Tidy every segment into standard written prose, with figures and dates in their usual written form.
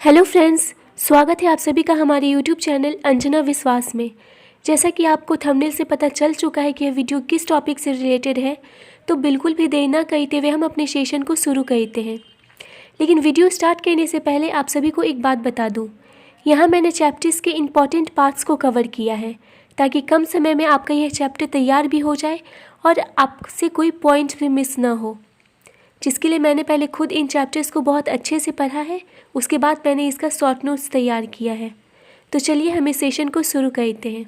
Hello friends, स्वागत है आप सभी का हमारे यूट्यूब चैनल अंजना विश्वास में। जैसा कि आपको थंबनेल से पता चल चुका है कि यह वीडियो किस टॉपिक से रिलेटेड है, तो बिल्कुल भी देर ना करते हुए हम अपने सेशन को शुरू करते हैं। लेकिन वीडियो स्टार्ट करने से पहले आप सभी को एक बात बता दूं, यहाँ मैंने चैप्टर्स के इम्पॉर्टेंट पार्ट्स को कवर किया है ताकि कम समय में आपका यह चैप्टर तैयार भी हो जाए और आपसे कोई पॉइंट भी मिस ना हो, जिसके लिए मैंने पहले खुद इन चैप्टर्स को बहुत अच्छे से पढ़ा है। उसके बाद मैंने इसका शॉर्ट नोट्स तैयार किया है। तो चलिए हम इस सेशन को शुरू करते हैं।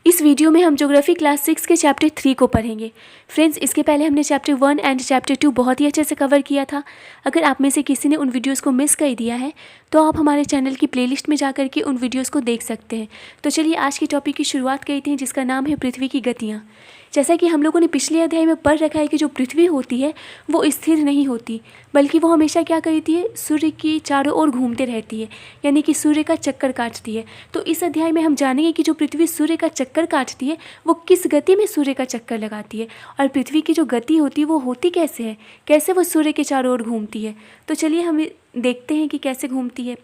इस वीडियो में हम ज्योग्राफी क्लास 6 के चैप्टर 3 को पढ़ेंगे। फ्रेंड्स, इसके पहले हमने चैप्टर 1 एंड चैप्टर 2 बहुत ही अच्छे से कवर किया था। अगर आप में से किसी ने उन वीडियोस को मिस कर दिया है तो आप हमारे चैनल की प्लेलिस्ट में जाकर के उन वीडियोस को देख सकते हैं। तो चलिए आज की टॉपिक की शुरुआत करते हैं, जिसका नाम है पृथ्वी की गतियाँ। जैसा कि हम लोगों ने पिछले अध्याय में पढ़ रखा है कि जो पृथ्वी होती है वो स्थिर नहीं होती, बल्कि वो हमेशा क्या करती है, सूर्य की चारों ओर घूमते रहती है, यानी कि सूर्य का चक्कर काटती है। तो इस अध्याय में हम जानेंगे कि जो पृथ्वी सूर्य का चक्कर काटती है वो किस गति में सूर्य का चक्कर लगाती है, और पृथ्वी की जो गति होती है वो होती कैसे है, कैसे वो सूर्य के चारों ओर घूमती है। तो चलिए हम देखते हैं कि कैसे घूमती है।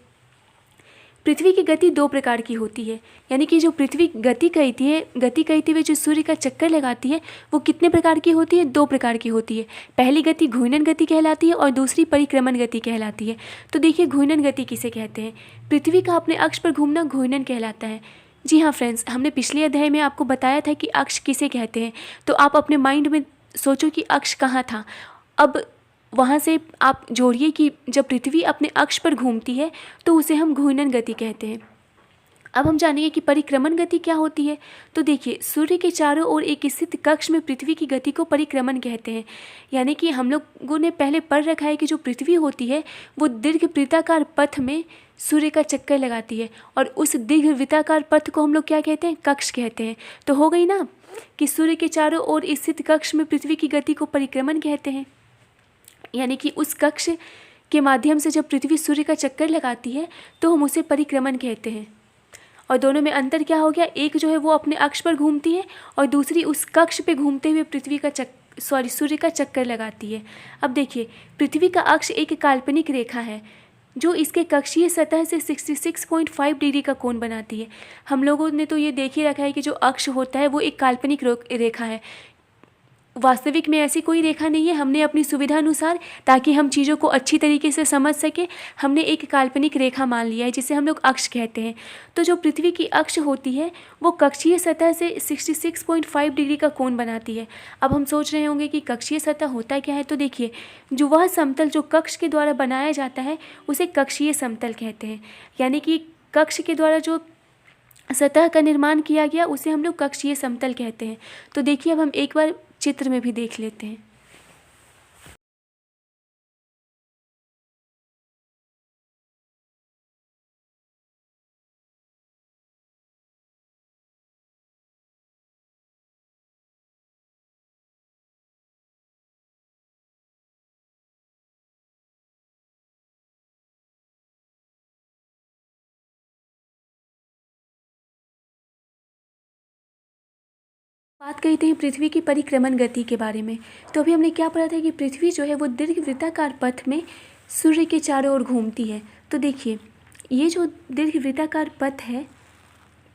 पृथ्वी की गति दो प्रकार की होती है, यानी कि जो पृथ्वी गति करती हुए जो सूर्य का चक्कर लगाती है वो कितने प्रकार की होती है, दो प्रकार की होती है। पहली गति घूर्णन गति कहलाती है और दूसरी परिक्रमण गति कहलाती है। तो देखिए, घूर्णन गति किसे कहते हैं? पृथ्वी का अपने अक्ष पर घूमना घूर्णन कहलाता है। जी हाँ फ्रेंड्स, हमने पिछले अध्याय में आपको बताया था कि अक्ष किसे कहते हैं। तो आप अपने माइंड में सोचो कि अक्ष कहाँ था। अब वहाँ से आप जोड़िए कि जब पृथ्वी अपने अक्ष पर घूमती है तो उसे हम घूर्णन गति कहते हैं। अब हम जानेंगे कि परिक्रमण गति क्या होती है। तो देखिए, सूर्य के चारों ओर एक स्थित कक्ष में पृथ्वी की गति को परिक्रमण कहते हैं। यानी कि हम लोगों ने पहले पढ़ रखा है कि जो पृथ्वी होती है वो दीर्घ वृत्ताकार पथ में सूर्य का चक्कर लगाती है, और उस दीर्घ वृत्ताकार पथ को हम लोग क्या कहते हैं, कक्ष कहते हैं। तो हो गई ना कि सूर्य के चारों ओर स्थित कक्ष में पृथ्वी की गति को परिक्रमण कहते हैं, यानी कि उस कक्ष के माध्यम से जब पृथ्वी सूर्य का चक्कर लगाती है तो हम उसे परिक्रमण कहते हैं। और दोनों में अंतर क्या हो गया, एक जो है वो अपने अक्ष पर घूमती है और दूसरी उस कक्ष पे घूमते हुए सूर्य का चक्कर लगाती है। अब देखिए, पृथ्वी का अक्ष एक काल्पनिक रेखा है जो इसके कक्षीय सतह से 66.5 डिग्री का कोण बनाती है। हम लोगों ने तो ये देख ही रखा है कि जो अक्ष होता है वो एक काल्पनिक रेखा है, वास्तविक में ऐसी कोई रेखा नहीं है। हमने अपनी सुविधा अनुसार, ताकि हम चीज़ों को अच्छी तरीके से समझ सके, हमने एक काल्पनिक रेखा मान लिया है जिसे हम लोग अक्ष कहते हैं। तो जो पृथ्वी की अक्ष होती है वो कक्षीय सतह से 66.5 डिग्री का कोण बनाती है। अब हम सोच रहे होंगे कि कक्षीय सतह होता क्या है। तो देखिए, जो वह समतल जो कक्ष के द्वारा बनाया जाता है उसे कक्षीय समतल कहते हैं, यानी कि कक्ष के द्वारा जो सतह का निर्माण किया गया उसे हम लोग कक्षीय समतल कहते हैं। तो देखिए, अब हम एक बार चित्र में भी देख लेते हैं। बात करते हैं पृथ्वी की परिक्रमण गति के बारे में। तो अभी हमने क्या पढ़ा था कि पृथ्वी जो है वो दीर्घ वृत्ताकार पथ में सूर्य के चारों ओर घूमती है। तो देखिए, ये जो दीर्घ वृत्ताकार पथ है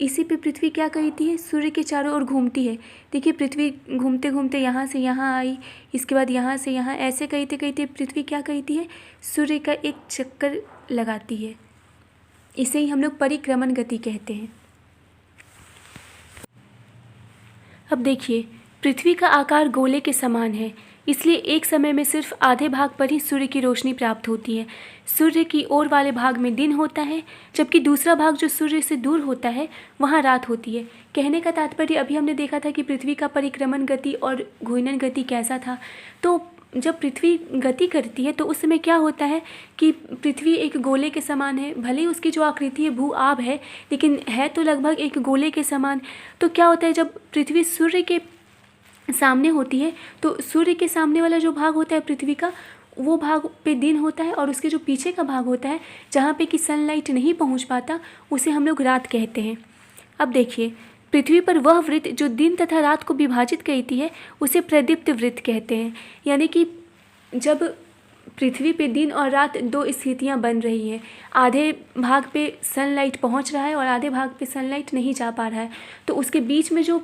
इसी पे पृथ्वी क्या करती है, सूर्य के चारों ओर घूमती है। देखिए, पृथ्वी घूमते घूमते यहाँ से यहाँ आई, इसके बाद यहाँ से यहाँ, ऐसे करते करते पृथ्वी क्या करती है, सूर्य का एक चक्कर लगाती है। इसे ही हम लोग परिक्रमण गति कहते हैं। अब देखिए, पृथ्वी का आकार गोले के समान है, इसलिए एक समय में सिर्फ आधे भाग पर ही सूर्य की रोशनी प्राप्त होती है। सूर्य की ओर वाले भाग में दिन होता है, जबकि दूसरा भाग जो सूर्य से दूर होता है वहाँ रात होती है। कहने का तात्पर्य, अभी हमने देखा था कि पृथ्वी का परिक्रमण गति और घूर्णन गति कैसा था। तो जब पृथ्वी गति करती है तो उस समय क्या होता है कि पृथ्वी एक गोले के समान है, भले ही उसकी जो आकृति है भू आब है, लेकिन है तो लगभग एक गोले के समान। तो क्या होता है, जब पृथ्वी सूर्य के सामने होती है तो सूर्य के सामने वाला जो भाग होता है पृथ्वी का, वो भाग पे दिन होता है, और उसके जो पीछे का भाग होता है जहाँ पे कि सनलाइट नहीं पहुँच पाता उसे हम लोग रात कहते हैं। अब देखिए, पृथ्वी पर वह वृत्त जो दिन तथा रात को विभाजित करती है उसे प्रदीप्त वृत्त कहते हैं। यानी कि जब पृथ्वी पे दिन और रात दो स्थितियाँ बन रही हैं। आधे भाग पे सनलाइट पहुंच रहा है और आधे भाग पे सनलाइट नहीं जा पा रहा है, तो उसके बीच में जो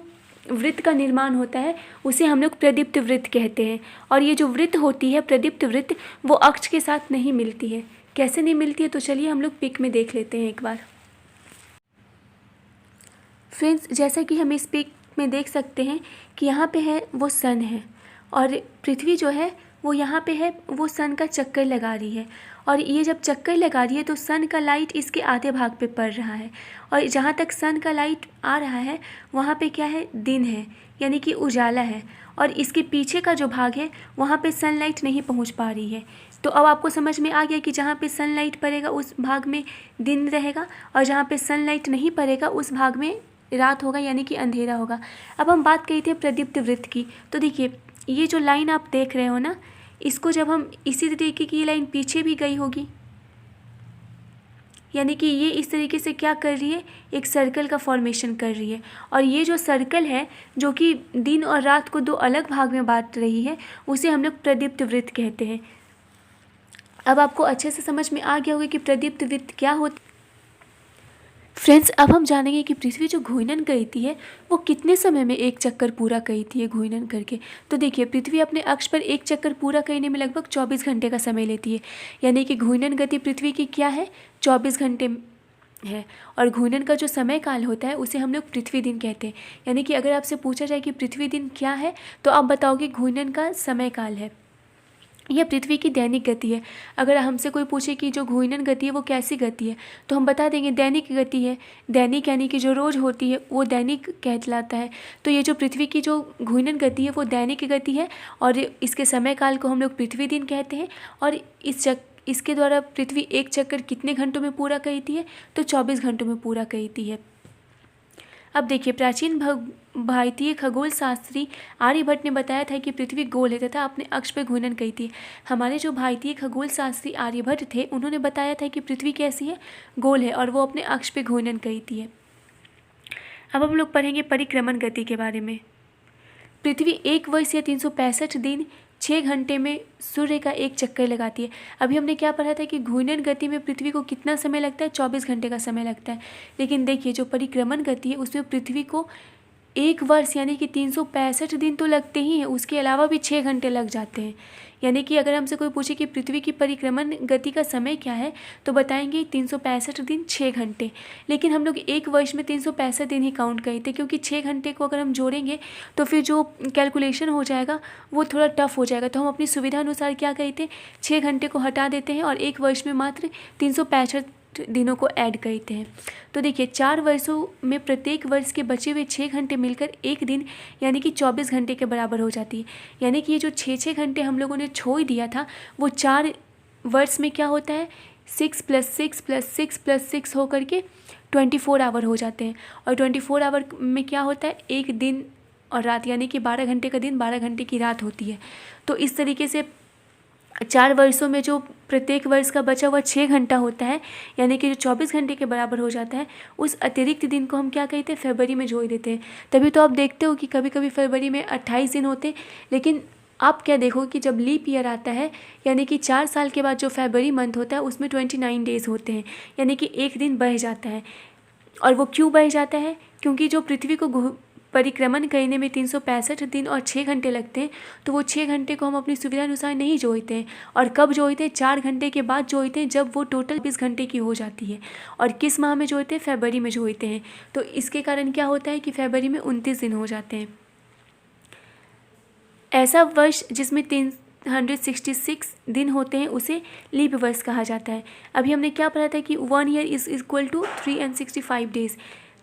वृत्त का निर्माण होता है उसे हम लोग प्रदीप्त वृत्त कहते हैं। और ये जो वृत्त होती है प्रदीप्त वृत्त, वो अक्ष के साथ नहीं मिलती है। कैसे नहीं मिलती है, तो चलिए हम लोग पिक में देख लेते हैं एक बार। फ्रेंड्स, जैसा कि हम इस पिक में देख सकते हैं कि यहाँ पे है वो सन है और पृथ्वी जो है वो यहाँ पे है, वो सन का चक्कर लगा रही है। और ये जब चक्कर लगा रही है तो सन का लाइट इसके आधे भाग पे पड़ रहा है और जहाँ तक सन का लाइट आ रहा है वहाँ पे क्या है, दिन है, यानी कि उजाला है। और इसके पीछे का जो भाग है वहाँ पे सनलाइट नहीं पहुँच पा रही है। तो अब आपको समझ में आ गया कि जहाँ पे सनलाइट पड़ेगा उस भाग में दिन रहेगा और जहाँ पे सनलाइट नहीं पड़ेगा उस भाग में रात होगा, यानी कि अंधेरा होगा। अब हम बात करी थी प्रदीप्त वृत्त की, तो देखिए ये जो लाइन आप देख रहे हो ना, इसको जब हम इसी तरीके की ये लाइन पीछे भी गई होगी, यानी कि ये इस तरीके से क्या कर रही है, एक सर्कल का फॉर्मेशन कर रही है। और ये जो सर्कल है जो कि दिन और रात को दो अलग भाग में बांट रही है, उसे हम लोग प्रदीप्त वृत्त कहते हैं। अब आपको अच्छे से समझ में आ गया होगा कि प्रदीप्त वृत्त क्या होती। फ्रेंड्स, अब हम जानेंगे कि पृथ्वी जो घूर्णन करती है वो कितने समय में एक चक्कर पूरा करती है घूर्णन करके। तो देखिए, पृथ्वी अपने अक्ष पर एक चक्कर पूरा करने में लगभग 24 घंटे का समय लेती है, यानी कि घूर्णन गति पृथ्वी की क्या है, 24 घंटे है। और घूर्णन का जो समय काल होता है उसे हम लोग पृथ्वी दिन कहते हैं। यानी कि अगर आपसे पूछा जाए कि पृथ्वी दिन क्या है, तो आप बताओगे घूर्णन का समय काल है। यह पृथ्वी की दैनिक गति है। अगर हमसे कोई पूछे कि जो घूर्णन गति है वो कैसी गति है, तो हम बता देंगे दैनिक गति है। दैनिक यानी कि जो रोज़ होती है वो दैनिक कहलाता है। तो ये जो पृथ्वी की जो घूर्णन गति है वो दैनिक गति है और इसके समय काल को हम लोग पृथ्वी दिन कहते हैं। और इसके द्वारा पृथ्वी एक चक्कर कितने घंटों में पूरा करती है, तो 24 घंटों में पूरा करती है। अब देखिए, प्राचीन भारतीय खगोल शास्त्री आर्यभट्ट ने बताया था कि पृथ्वी गोल है तथा अपने अक्ष पर घूर्णन करती है। हमारे जो भारतीय खगोल शास्त्री आर्यभट्ट थे उन्होंने बताया था कि पृथ्वी कैसी है, गोल है और वो अपने अक्ष पर घूर्णन करती है। अब हम लोग पढ़ेंगे परिक्रमण गति के बारे में। पृथ्वी एक वर्ष या 365 दिन 6 घंटे में सूर्य का एक चक्कर लगाती है। अभी हमने क्या पढ़ा था कि घूर्णन गति में पृथ्वी को कितना समय लगता है, 24 घंटे का समय लगता है। लेकिन देखिए, जो परिक्रमण गति है उसमें पृथ्वी को एक वर्ष यानी कि 365 दिन तो लगते ही हैं, उसके अलावा भी 6 घंटे लग जाते हैं। यानी कि अगर हमसे कोई पूछे कि पृथ्वी की परिक्रमण गति का समय क्या है, तो बताएंगे 365 दिन 6 घंटे। लेकिन हम लोग एक वर्ष में 365 दिन ही काउंट करते, क्योंकि 6 घंटे को अगर हम जोड़ेंगे तो फिर जो कैलकुलेशन हो जाएगा वो थोड़ा टफ हो जाएगा। तो हम अपनी सुविधा अनुसार क्या करते हैं, 6 घंटे को हटा देते हैं और एक वर्ष में मात्र 365 दिनों को ऐड करते हैं। तो देखिए, 4 वर्षों में प्रत्येक वर्ष के बचे हुए 6 घंटे मिलकर एक दिन यानी कि 24 घंटे के बराबर हो जाती है। यानी कि ये जो 6 घंटे हम लोगों ने छोड़ दिया था वो 4 वर्ष में क्या होता है, 6 + 6 + 6 + 6 होकर के 24 आवर हो जाते हैं। और 24 आवर में क्या होता है, एक दिन और रात, यानी कि 12 घंटे का दिन 12 घंटे की रात होती है। तो इस तरीके से 4 वर्षों में जो प्रत्येक वर्ष का बचा हुआ 6 घंटा होता है, यानी कि जो 24 घंटे के बराबर हो जाता है, उस अतिरिक्त दिन को हम क्या कहते हैं, फरवरी में जोड़ देते हैं। तभी तो आप देखते हो कि कभी कभी फरवरी में 28 दिन होते हैं। लेकिन आप क्या देखो कि जब लीप ईयर आता है, यानी कि 4 साल के बाद जो फरवरी मंथ होता है उसमें 29 डेज़ होते हैं, यानी कि एक दिन बढ़ जाता है। और वो क्यों बढ़ जाता है, क्योंकि जो पृथ्वी को परिक्रमण करने में 365 दिन और 6 घंटे लगते हैं, तो वो 6 घंटे को हम अपनी सुविधा अनुसार नहीं जोड़ते हैं। और कब जोड़ते हैं, 4 घंटे के बाद जोड़ते हैं, जब वो टोटल 20 घंटे की हो जाती है। और किस माह में जोड़ते हैं, फरवरी में जोड़ते हैं। तो इसके कारण क्या होता है कि फरवरी में 29 दिन हो जाते हैं। ऐसा वर्ष जिसमें 366 दिन होते हैं उसे लीप वर्ष कहा जाता है। अभी हमने क्या पढ़ा था कि 1 year is equal to 365 days.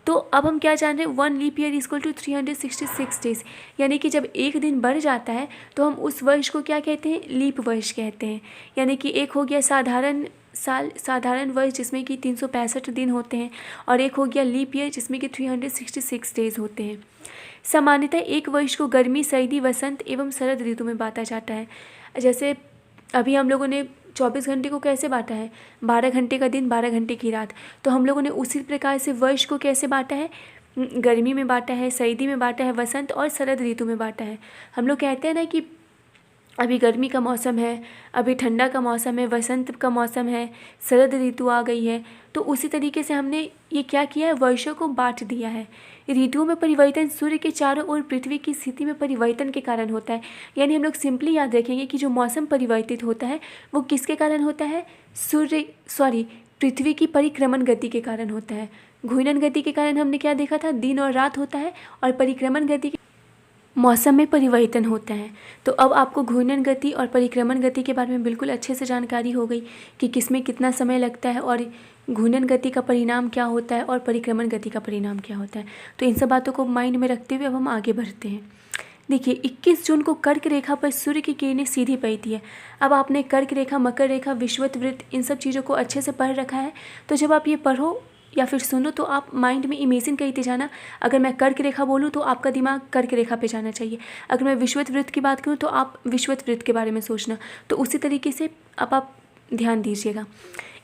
तो अब हम क्या जान रहे हैं, 1 leap year equal to 366 days. यानी कि जब एक दिन बढ़ जाता है तो हम उस वर्ष को क्या कहते हैं, लीप वर्ष कहते हैं। यानी कि एक हो गया साधारण साल, साधारण वर्ष जिसमें कि 365 दिन होते हैं, और एक हो गया लीप ईयर जिसमें कि 366 डेज़ होते हैं। सामान्यतः एक वर्ष को गर्मी, सर्दी, वसंत एवं शरद ऋतु में बांटा जाता है। जैसे अभी हम लोगों ने 24 घंटे को कैसे बांटा है, 12 घंटे का दिन 12 घंटे की रात। तो हम लोगों ने उसी प्रकार से वर्ष को कैसे बांटा है, गर्मी में बांटा है, सर्दी में बांटा है, वसंत और शरद ऋतु में बांटा है। हम लोग कहते हैं ना कि अभी गर्मी का मौसम है, अभी ठंडा का मौसम है, वसंत का मौसम है, शरद ऋतु आ गई है। तो उसी तरीके से हमने ये क्या किया है, वर्षों को बांट दिया है। ऋतुओं में परिवर्तन सूर्य के चारों ओर पृथ्वी की स्थिति में परिवर्तन के कारण होता है। यानी हम लोग सिंपली याद रखेंगे कि जो मौसम परिवर्तित होता है वो किसके कारण होता है, पृथ्वी की परिक्रमण गति के कारण होता है। घूर्णन गति के कारण हमने क्या देखा था, दिन और रात होता है, और परिक्रमण गति मौसम में परिवर्तन होता है। तो अब आपको घूर्णन गति और परिक्रमण गति के बारे में बिल्कुल अच्छे से जानकारी हो गई कि किसमें कितना समय लगता है, और घूर्णन गति का परिणाम क्या होता है और परिक्रमण गति का परिणाम क्या होता है। तो इन सब बातों को माइंड में रखते हुए अब हम आगे बढ़ते हैं। देखिए 21 जून को कर्क रेखा पर सूर्य की किरणें सीधी पड़ती है। अब आपने कर्क रेखा, मकर रेखा, विषुवत वृत्त, इन सब चीज़ों को अच्छे से पढ़ रखा है। तो जब आप ये पढ़ो या फिर सुनो तो आप माइंड में इमेजिन करते जाना। अगर मैं कर्क रेखा बोलूँ तो आपका दिमाग कर्क रेखा पे जाना चाहिए। अगर मैं विषुवत वृत्त की बात करूँ तो आप विषुवत वृत्त के बारे में सोचना। तो उसी तरीके से अब आप ध्यान दीजिएगा।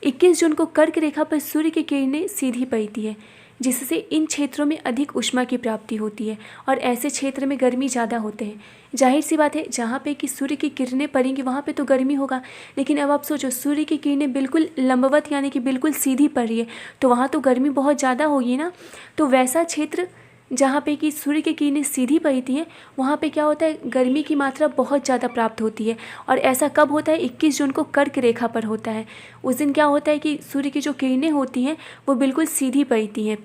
21 जून को कर्क रेखा पर सूर्य की किरणें सीधी पड़ती है, जिससे इन क्षेत्रों में अधिक ऊष्मा की प्राप्ति होती है और ऐसे क्षेत्र में गर्मी ज़्यादा होते हैं। जाहिर सी बात है, जहाँ पे कि सूर्य की किरणें पड़ेंगी वहाँ पे तो गर्मी होगा। लेकिन अब आप सोचो, सूर्य की किरणें बिल्कुल लंबवत यानी कि बिल्कुल सीधी पड़ रही है, तो वहाँ तो गर्मी बहुत ज़्यादा होगी ना। तो वैसा क्षेत्र जहाँ पे कि सूर्य की किरणें सीधी पड़ती हैं, वहाँ पे क्या होता है, गर्मी की मात्रा बहुत ज़्यादा प्राप्त होती है। और ऐसा कब होता है, 21 जून को कर्क रेखा पर होता है। उस दिन क्या होता है कि सूर्य की जो किरणें होती हैं वो बिल्कुल सीधी पड़ती हैं,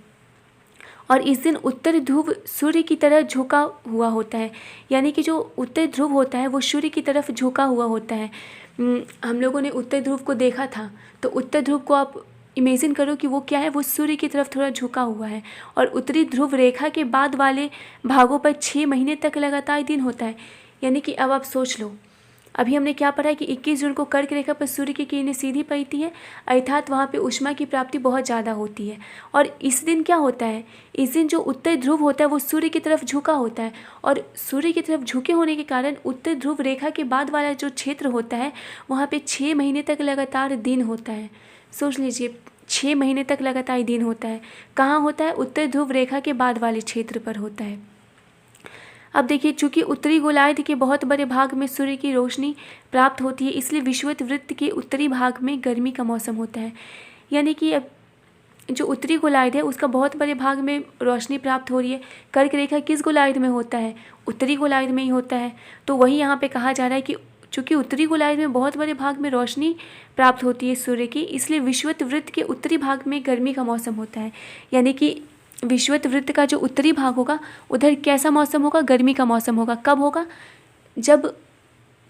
और इस दिन उत्तर ध्रुव सूर्य की तरफ झुका हुआ होता है। यानी कि जो उत्तर ध्रुव होता है वो सूर्य की तरफ झुका हुआ होता है। हम लोगों ने उत्तर ध्रुव को देखा था, तो उत्तर ध्रुव को आप इमेजिन करो कि वो क्या है, वो सूर्य की तरफ थोड़ा झुका हुआ है। और उत्तरी ध्रुव रेखा के बाद वाले भागों पर 6 महीने तक लगातार दिन होता है। यानी कि अब आप सोच लो, अभी हमने क्या पढ़ा है कि 21 जून को कर्क रेखा पर सूर्य की किरणें सीधी पड़ती हैं, अर्थात वहाँ पे ऊष्मा की प्राप्ति बहुत ज़्यादा होती है। और इस दिन क्या होता है, इस दिन जो उत्तर ध्रुव होता है वो सूर्य की तरफ झुका होता है, और सूर्य की तरफ झुके होने के कारण उत्तर ध्रुव रेखा के बाद वाला जो क्षेत्र होता है वहाँ पे 6 महीने तक लगातार दिन होता है। सोच लीजिए, 6 महीने तक लगातार दिन होता है। कहाँ होता है, उत्तर ध्रुव रेखा के बाद वाले क्षेत्र पर होता है। अब देखिए, चूंकि उत्तरी गोलार्ध के बहुत बड़े भाग में सूर्य की रोशनी प्राप्त होती है, इसलिए विषुवत वृत्त के उत्तरी भाग में गर्मी का मौसम होता है। यानी कि अब जो उत्तरी गोलार्ध है उसका बहुत बड़े भाग में रोशनी प्राप्त हो रही है। कर्क रेखा किस गोलार्ध में होता है, उत्तरी गोलार्ध में ही होता है। तो वही यहाँ पे कहा जा रहा है कि चूँकि उत्तरी गोलार्ध में बहुत बड़े भाग में रोशनी प्राप्त होती है सूर्य की, इसलिए विषुवत वृत्त के उत्तरी भाग में गर्मी का मौसम होता है। यानी कि विषुवत वृत्त का जो उत्तरी भाग होगा उधर कैसा मौसम होगा, गर्मी का मौसम होगा। कब होगा, जब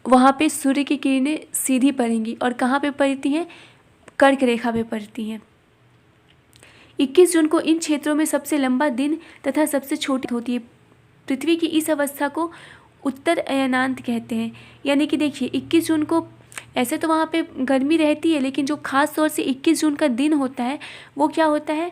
वहाँ पे सूर्य की किरणें सीधी पड़ेंगी। और कहाँ पे पड़ती हैं, कर्क रेखा पे पड़ती हैं। 21 जून को इन क्षेत्रों में सबसे लंबा दिन तथा सबसे छोटी होती है। पृथ्वी की इस अवस्था को उत्तर अयनांत कहते हैं। यानी कि देखिए, 21 जून को ऐसे तो वहाँ पे गर्मी रहती है, लेकिन जो खास तौर से 21 जून का दिन होता है वो क्या होता है,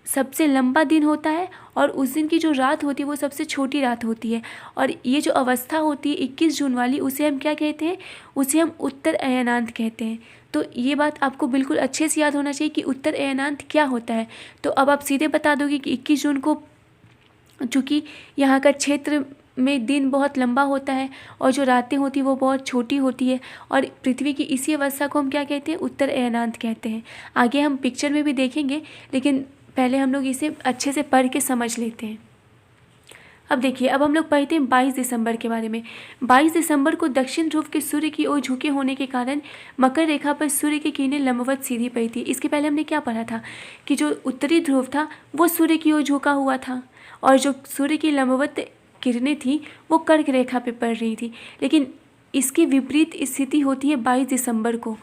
सबसे लंबा दिन होता है, और उस दिन की जो रात होती है वो सबसे छोटी रात होती है। और ये जो अवस्था होती है 21 जून वाली, उसे हम क्या कहते हैं, उसे हम उत्तर अयनांत कहते हैं। तो ये बात आपको बिल्कुल अच्छे से याद होना चाहिए कि उत्तर अयनांत क्या होता है। तो अब आप सीधे बता दोगे कि 21 जून को चूँकि यहाँ का क्षेत्र में दिन बहुत लंबा होता है और जो रातें होती हैं वो बहुत छोटी होती है, और पृथ्वी की इसी अवस्था को हम क्या कहते हैं, उत्तर अयनांत कहते हैं। आगे हम पिक्चर में भी देखेंगे, लेकिन पहले हम लोग इसे अच्छे से पढ़ के समझ लेते हैं। अब देखिए, अब हम लोग पढ़ते हैं 22 दिसंबर के बारे में। 22 दिसंबर को दक्षिण ध्रुव के सूर्य की ओर झुके होने के कारण मकर रेखा पर सूर्य की किरणें लंबवत सीधी पड़ी थी। इसके पहले हमने क्या पढ़ा था कि जो उत्तरी ध्रुव था वो सूर्य की ओर झुका हुआ था, और जो सूर्य की लंबवत किरणें थी वो कर्क रेखा पे पड़ रही थी। लेकिन इसकी विपरीत स्थिति होती है 22 दिसंबर को।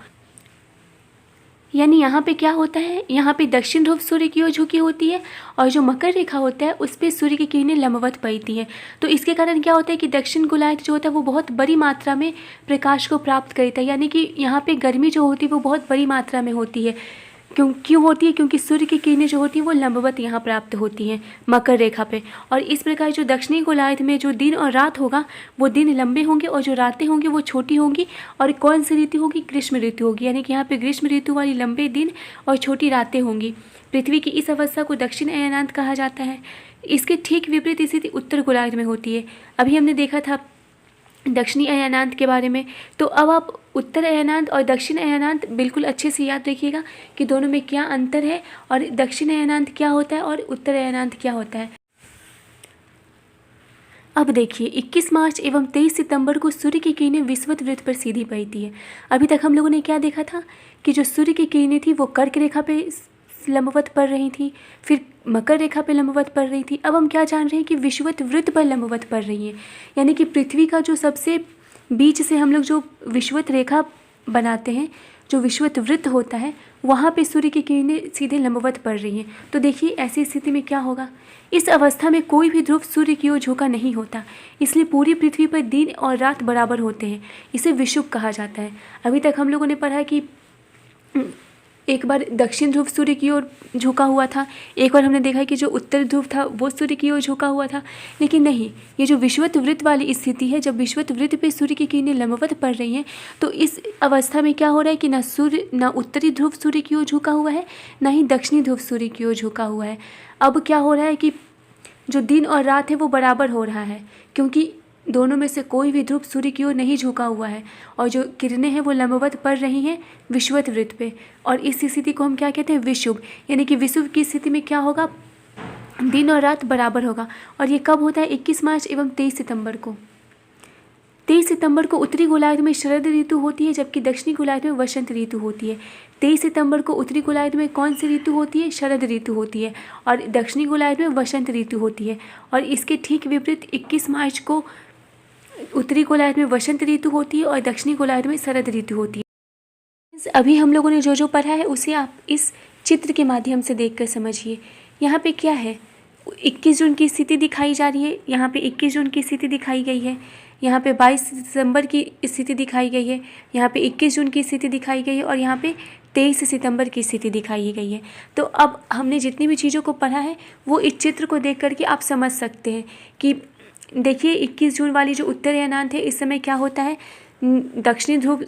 यानी यहाँ पे क्या होता है, यहाँ पे दक्षिण ध्रुव सूर्य की ओर झुकी होती है, और जो मकर रेखा होता है उस पर सूर्य की किरणें लंबवत पड़ती हैं। तो इसके कारण क्या होता है कि दक्षिण गोलार्ध जो होता है वो बहुत बड़ी मात्रा में प्रकाश को प्राप्त करता है। यानी कि यहाँ पे गर्मी जो होती है वो बहुत बड़ी मात्रा में होती है। क्यों होती है, क्योंकि सूर्य की किरणें जो होती हैं वो लंबवत यहाँ प्राप्त होती हैं मकर रेखा पे। और इस प्रकार जो दक्षिणी गोलार्ध में जो दिन और रात होगा वो दिन लंबे होंगे और जो रातें होंगी वो छोटी होंगी। और कौन सी ऋतु होगी, ग्रीष्म ऋतु होगी। यानी कि यहाँ पे ग्रीष्म ऋतु वाली लंबे दिन और छोटी रातें होंगी। पृथ्वी की इस अवस्था को दक्षिण अयनांत कहा जाता है। इसके ठीक विपरीत स्थिति उत्तर गोलार्ध में होती है। अभी हमने देखा था दक्षिणी अयनांत के बारे में। तो अब आप उत्तर अयनांत और दक्षिण अयनांत बिल्कुल अच्छे से याद रखिएगा कि दोनों में क्या अंतर है और दक्षिण अयनांत क्या होता है और उत्तर अयनांत क्या होता है। अब देखिए 21 मार्च एवं 23 सितंबर को सूर्य की किरणें विषुवत वृत्त पर सीधी पड़ती है। अभी तक हम लोगों ने क्या देखा था कि जो सूर्य की किरणें थी वो कर्क रेखा पे लंबवत पड़ रही थी, फिर मकर रेखा पे लंबवत पड़ रही थी। अब हम क्या जान रहे हैं कि विषुवत वृत्त पर लंबवत पड़ रही हैं, यानी कि पृथ्वी का जो सबसे बीच से हम लोग जो विषुवत रेखा बनाते हैं, जो विषुवत वृत्त होता है, वहाँ पे सूर्य की किरणें सीधे लंबवत पड़ रही हैं। तो देखिए ऐसी स्थिति में क्या होगा, इस अवस्था में कोई भी ध्रुव सूर्य की ओर झुका नहीं होता, इसलिए पूरी पृथ्वी पर दिन और रात बराबर होते हैं। इसे विषुव कहा जाता है। अभी तक हम लोगों ने पढ़ा कि एक बार दक्षिण ध्रुव सूर्य की ओर झुका हुआ था, एक बार हमने देखा कि जो उत्तर ध्रुव था वो सूर्य की ओर झुका हुआ था। लेकिन नहीं, ये जो विषुवत वृत्त वाली स्थिति है, जब विषुवत वृत्त पे सूर्य की किरणें लंबवत पड़ रही हैं, तो इस अवस्था में क्या हो रहा है कि ना उत्तरी ध्रुव सूर्य की ओर झुका हुआ है, ना ही दक्षिणी ध्रुव सूर्य की ओर झुका हुआ है। अब क्या हो रहा है कि जो दिन और रात है वो बराबर हो रहा है, क्योंकि दोनों में से कोई भी ध्रुव सूर्य की ओर नहीं झुका हुआ है और जो किरणें हैं वो लंबवत पड़ रही हैं विषुवत वृत्त पे। और इस स्थिति को हम क्या कहते हैं, विषुव। यानी कि विषुव की स्थिति में क्या होगा, दिन और रात बराबर होगा। और ये कब होता है, 21 मार्च एवं 23 सितंबर को। 23 सितंबर को उत्तरी गोलार्ध में शरद ऋतु होती है, जबकि दक्षिणी गोलार्ध में वसंत ऋतु होती है। 23 सितंबर को उत्तरी गोलार्ध में कौन सी ऋतु होती है, शरद ऋतु होती है, और दक्षिणी गोलार्ध में वसंत ऋतु होती है। और इसके ठीक विपरीत 21 मार्च को उत्तरी गोलार्ध में वसंत ऋतु होती है और दक्षिणी गोलार्ध में शरद ऋतु होती है। अभी हम लोगों ने जो जो पढ़ा है उसे आप इस चित्र के माध्यम से देखकर समझिए। यहाँ पे क्या है, 21 जून की स्थिति दिखाई जा रही है, यहाँ पे 21 जून की स्थिति दिखाई गई है, यहाँ पे 22 दिसंबर की स्थिति दिखाई गई है, यहाँ पे 21 जून की स्थिति दिखाई गई है और यहाँ पे 23 सितंबर की स्थिति दिखाई गई है। तो अब हमने जितनी भी चीज़ों को पढ़ा है वो इस चित्र को देख करके आप समझ सकते हैं कि देखिए 21 जून वाली जो उत्तर अयनांत है, इस समय क्या होता है, दक्षिणी ध्रुव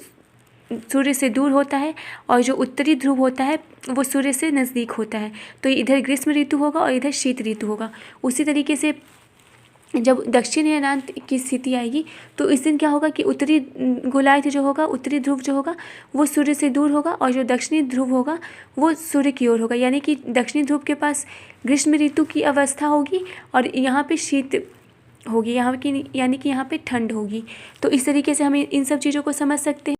सूर्य से दूर होता है और जो उत्तरी ध्रुव होता है वो सूर्य से नज़दीक होता है। तो इधर ग्रीष्म ऋतु होगा और इधर शीत ऋतु होगा। उसी तरीके से जब दक्षिण अयनांत की स्थिति आएगी तो इस दिन क्या होगा कि उत्तरी गोलार्ध जो होगा, उत्तरी ध्रुव जो होगा वो सूर्य से दूर होगा और जो दक्षिणी ध्रुव होगा वो सूर्य की ओर होगा। यानी कि दक्षिणी ध्रुव के पास ग्रीष्म ऋतु की अवस्था होगी और यहाँ पे शीत होगी, यहाँ की यानी कि यहाँ पे ठंड होगी। तो इस तरीके से हम इन सब चीज़ों को समझ सकते हैं।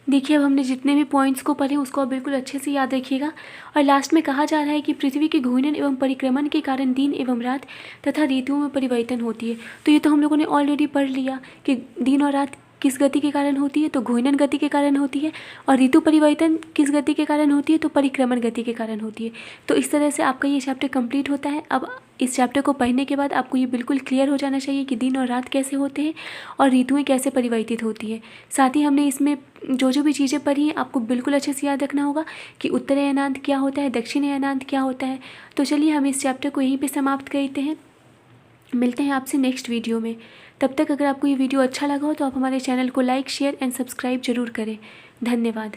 देखिए अब हमने जितने भी पॉइंट्स को पढ़े उसको आप बिल्कुल अच्छे से याद रखिएगा। और लास्ट में कहा जा रहा है कि पृथ्वी के घूर्णन एवं परिक्रमण के कारण दिन एवं रात तथा ऋतुओं में परिवर्तन होती है। तो ये तो हम लोगों ने ऑलरेडी पढ़ लिया कि दिन और रात किस गति के कारण होती है, तो घूर्णन गति के कारण होती है, और ऋतु परिवर्तन किस गति के कारण होती है, तो परिक्रमण गति के कारण होती है। तो इस तरह से आपका ये चैप्टर कंप्लीट होता है। अब इस चैप्टर को पढ़ने के बाद आपको ये बिल्कुल क्लियर हो जाना चाहिए कि दिन और रात कैसे होते हैं और ऋतुएं कैसे परिवर्तित होती है। साथ ही हमने इसमें जो जो भी चीज़ें पढ़ी हैं आपको बिल्कुल अच्छे से याद रखना होगा कि उत्तर अयनांत क्या होता है, दक्षिण अयनांत क्या होता है। तो चलिए हम इस चैप्टर को यहीं पर समाप्त करते हैं। मिलते हैं आपसे नेक्स्ट वीडियो में। तब तक अगर आपको ये वीडियो अच्छा लगा हो तो आप हमारे चैनल को लाइक, शेयर एंड सब्सक्राइब जरूर करें। धन्यवाद।